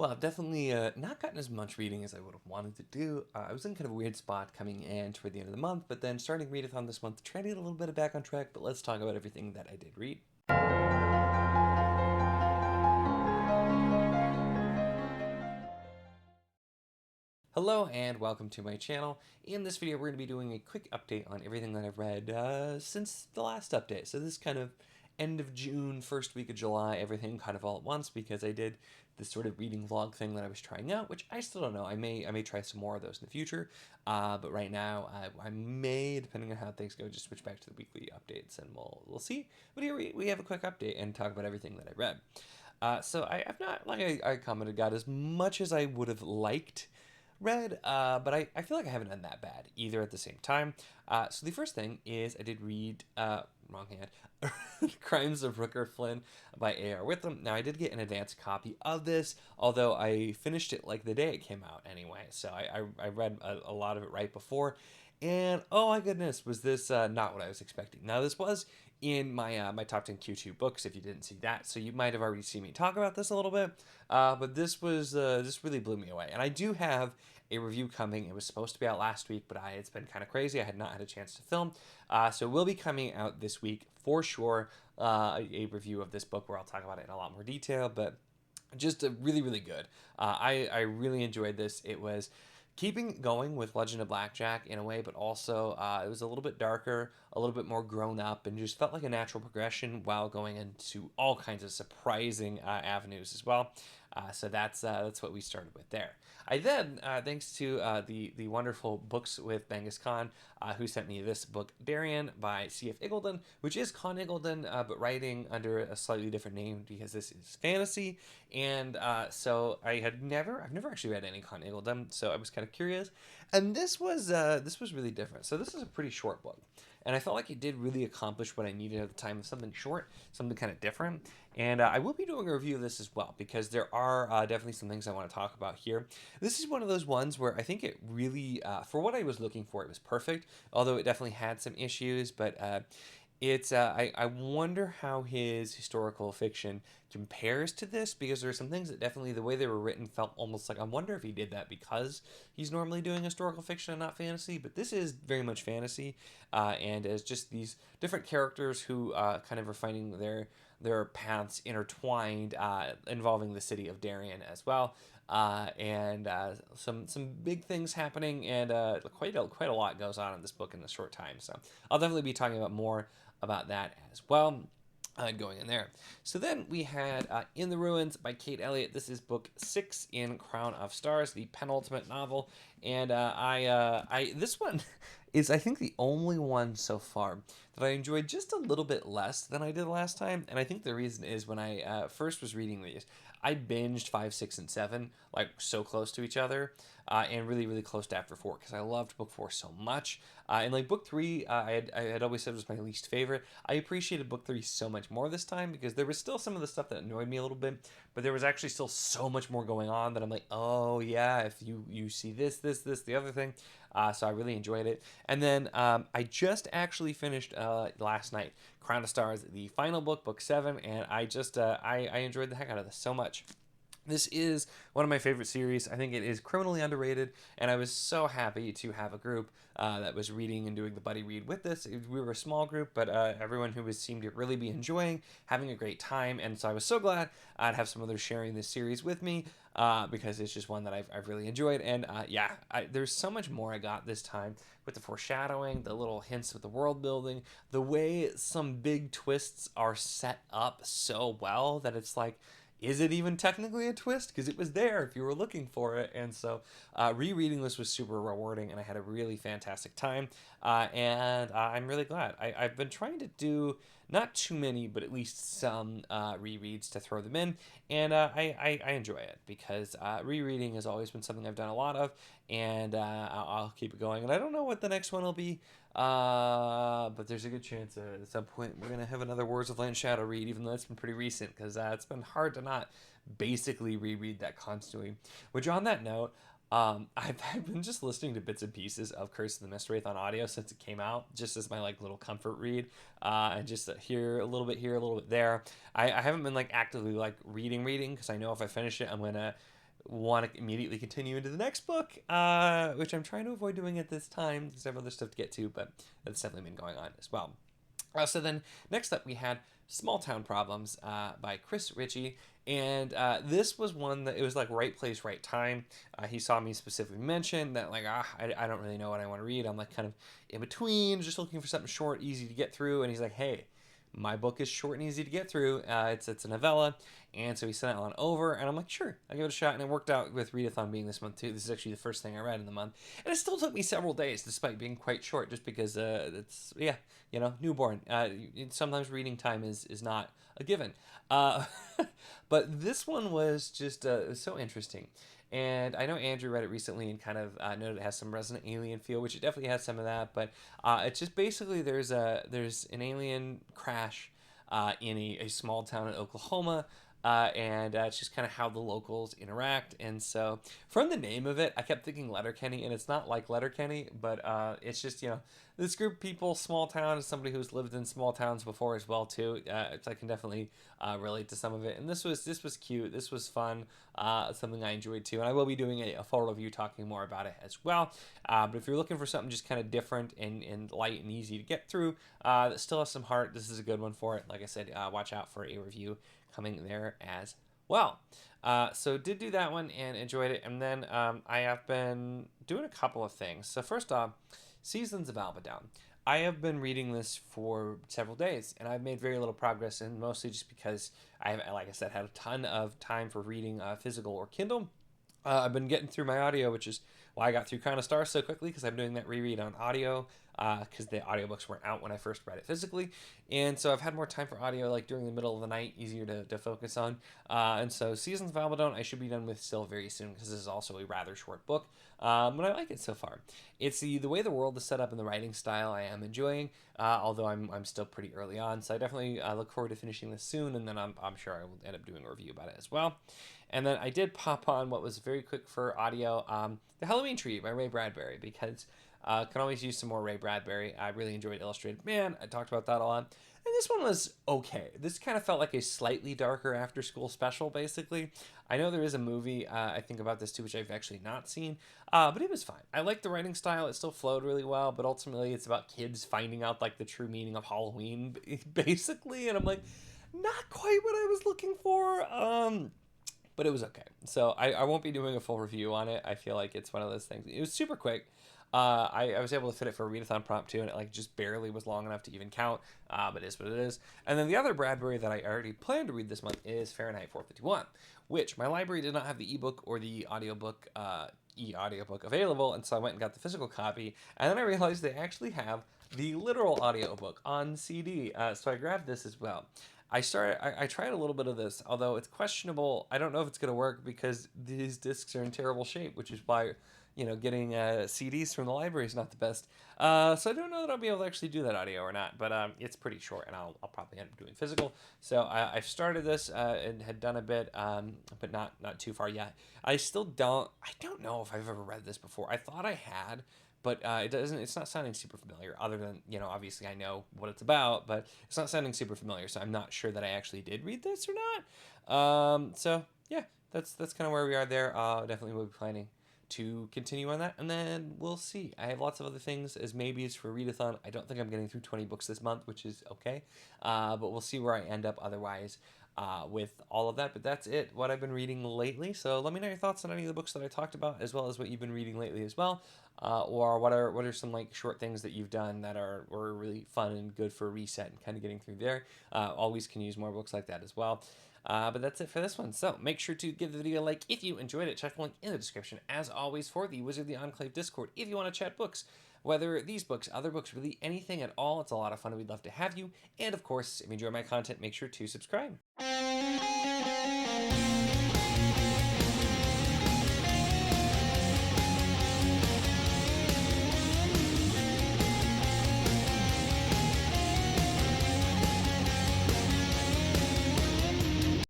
Well, I've definitely not gotten as much reading as I would have wanted to do. I was in kind of a weird spot coming in toward the end of the month, but then starting readathon this month, trying to get a little bit back on track. But let's talk about everything that I did read. Hello and welcome to my channel. In this video, we're going to be doing a quick update on everything that I've read since the last update. So this kind of end of June, first week of July, everything kind of all at once because I did this sort of reading vlog thing that I was trying out, which I still don't know. I may try some more of those in the future, but right now I may, depending on how things go, just switch back to the weekly updates and we'll see. But here we have a quick update and talk about everything that I read. So I've not, like I commented, got as much as I would have liked read, but I feel like I haven't done that bad either at the same time. So the first thing is I did read, wrong hand, Crimes of Rooker Flynn by A.R. Witham. Now I did get an advance copy of this, although I finished it like the day it came out anyway. So I read a lot of it right before. And oh my goodness, was this not what I was expecting. Now this was in my my top 10 Q2 books, if you didn't see that, so you might have already seen me talk about this a little bit, but this really blew me away. And I do have a review coming. It was supposed to be out last week, but it's been kind of crazy. I had not had a chance to film, so it will be coming out this week for sure, a review of this book where I'll talk about it in a lot more detail, but just really good. I really enjoyed this. It was keeping going with Legend of Blackjack in a way, but also it was a little bit darker, a little bit more grown up, and just felt like a natural progression while going into all kinds of surprising avenues as well. So that's what we started with there. I then, thanks to the wonderful Books with Bangus Khan, who sent me this book, Darien by C.F. Iggulden, which is Con Iggulden, but writing under a slightly different name because this is fantasy. And so I've never actually read any Con Iggulden, so I was kind of curious. And this was really different. So this is a pretty short book, and I felt like it did really accomplish what I needed at the time of something short, something kind of different. And I will be doing a review of this as well because there are definitely some things I want to talk about here. This is one of those ones where I think it really, for what I was looking for, it was perfect, although it definitely had some issues, but I wonder how his historical fiction compares to this, because there are some things that definitely, the way they were written, felt almost like, I wonder if he did that because he's normally doing historical fiction and not fantasy. But this is very much fantasy, and as just these different characters who kind of are finding their paths intertwined, involving the city of Darien as well. And some big things happening, and quite a lot goes on in this book in a short time. So I'll definitely be talking about more about that as well. Going in there. So then we had In the Ruins by Kate Elliott. This is book 6 in Crown of Stars, the penultimate novel, and this one is, I think, the only one so far that I enjoyed just a little bit less than I did last time. And I think the reason is when I first was reading these, I binged 5, 6, and 7 like so close to each other, and really close to after 4 because I loved book 4 so much. And like book 3, I had always said was my least favorite. I appreciated book 3 so much more this time because there was still some of the stuff that annoyed me a little bit, but there was actually still so much more going on that I'm like, oh yeah, if you see this, the other thing. So I really enjoyed it. And then I just actually finished last night Crown of Stars, the final book, book 7, and I just I enjoyed the heck out of this so much. This is one of my favorite series. I think it is criminally underrated, and I was so happy to have a group that was reading and doing the buddy read with this. We were a small group, but everyone who seemed to really be enjoying, having a great time, and so I was so glad I'd have some others sharing this series with me, because it's just one that I've really enjoyed. And yeah, there's so much more I got this time with the foreshadowing, the little hints of the world building, the way some big twists are set up so well that it's like, is it even technically a twist? Because it was there if you were looking for it. And so rereading this was super rewarding, and I had a really fantastic time. And I'm really glad. I've been trying to do not too many, but at least some rereads to throw them in. And I enjoy it because rereading has always been something I've done a lot of, and I'll keep it going. And I don't know what the next one will be, but there's a good chance at some point we're gonna have another Words of Land Shadow read, even though it's been pretty recent, because it's been hard to not basically reread that constantly. Which, on that note, I've been just listening to bits and pieces of Curse of the Mistwraith on audio since it came out, just as my like little comfort read, and just here a little bit here, a little bit there. I haven't been like actively like reading because I know if I finish it, I'm gonna want to immediately continue into the next book, which I'm trying to avoid doing at this time because I have other stuff to get to, but that's definitely been going on as well. So then next up we had Small Town Problems by Chris Ritchie. And this was one that it was like right place, right time. He saw me specifically mention that like, I don't really know what I want to read. I'm like kind of in between, just looking for something short, easy to get through. And he's like, hey, my book is short and easy to get through. It's a novella, and so he sent it on over, and I'm like, sure, I'll give it a shot. And it worked out with Readathon being this month too. This is actually the first thing I read in the month, and it still took me several days, despite being quite short, just because it's newborn. Sometimes reading time is not a given, but this one was just it was so interesting. And I know Andrew read it recently and kind of noted it has some Resident Alien feel, which it definitely has some of that. But it's just basically there's an alien crash in a small town in Oklahoma. And it's just kind of how the locals interact. And so from the name of it, I kept thinking Letterkenny, and it's not like Letterkenny, but it's just, this group of people, small town, is somebody who's lived in small towns before as well too. I can definitely relate to some of it. And this was cute. This was fun. Something I enjoyed too. And I will be doing a full review talking more about it as well. But if you're looking for something just kind of different and light and easy to get through, that still has some heart, this is a good one for it. Like I said, watch out for a review coming there as well. So did do that one and enjoyed it. And then I have been doing a couple of things. So first off, Seasons of Albadown. I have been reading this for several days, and I've made very little progress, and mostly just because I have, like I said, had a ton of time for reading physical or Kindle. I've been getting through my audio, which is why I got through Kind of Stars so quickly, because I'm doing that reread on audio, because the audiobooks weren't out when I first read it physically. And so I've had more time for audio, like during the middle of the night, easier to focus on. And so Seasons of Albadown, I should be done with still very soon, because this is also a rather short book. But I like it so far. It's the way the world is set up and the writing style I am enjoying, although I'm still pretty early on. So I definitely look forward to finishing this soon, and then I'm sure I will end up doing a review about it as well. And then I did pop on what was very quick for audio, The Halloween Tree by Ray Bradbury, because can always use some more Ray Bradbury. I really enjoyed Illustrated Man. I talked about that a lot. And this one was okay. This kind of felt like a slightly darker after-school special, basically. I know there is a movie, I think, about this too, which I've actually not seen, but it was fine. I like the writing style. It still flowed really well, but ultimately it's about kids finding out, like, the true meaning of Halloween, basically. And I'm like, not quite what I was looking for. But it was okay. So I won't be doing a full review on it. I feel like it's one of those things. It was super quick. I was able to fit it for a readathon prompt too, and it like just barely was long enough to even count, but it is what it is. And then the other Bradbury that I already planned to read this month is Fahrenheit 451, which my library did not have the ebook or the audiobook, e-audiobook available, and so I went and got the physical copy, and then I realized they actually have the literal audiobook on CD, so I grabbed this as well. I tried a little bit of this, although it's questionable. I don't know if it's going to work because these discs are in terrible shape, which is why, getting CDs from the library is not the best. So I don't know that I'll be able to actually do that audio or not, but it's pretty short, and I'll probably end up doing physical. So I've started this and had done a bit, but not too far yet. I don't know if I've ever read this before. I thought I had, but it's not sounding super familiar, other than, obviously I know what it's about, but it's not sounding super familiar, so I'm not sure that I actually did read this or not. So yeah, that's kind of where we are there. Definitely will be planning to continue on that, and then we'll see. I have lots of other things as maybes for readathon. I don't think I'm getting through 20 books this month, which is okay, but we'll see where I end up otherwise with all of that. But that's it, what I've been reading lately. So let me know your thoughts on any of the books that I talked about, as well as what you've been reading lately as well, or what are some like short things that you've done that were really fun and good for a reset and kind of getting through there. Always can use more books like that as well. But that's it for this one. So make sure to give the video a like if you enjoyed it. Check the link in the description, as always, for the Wizard of the Enclave Discord if you want to chat books. Whether these books, other books, really anything at all, it's a lot of fun and we'd love to have you. And of course, if you enjoy my content, make sure to subscribe.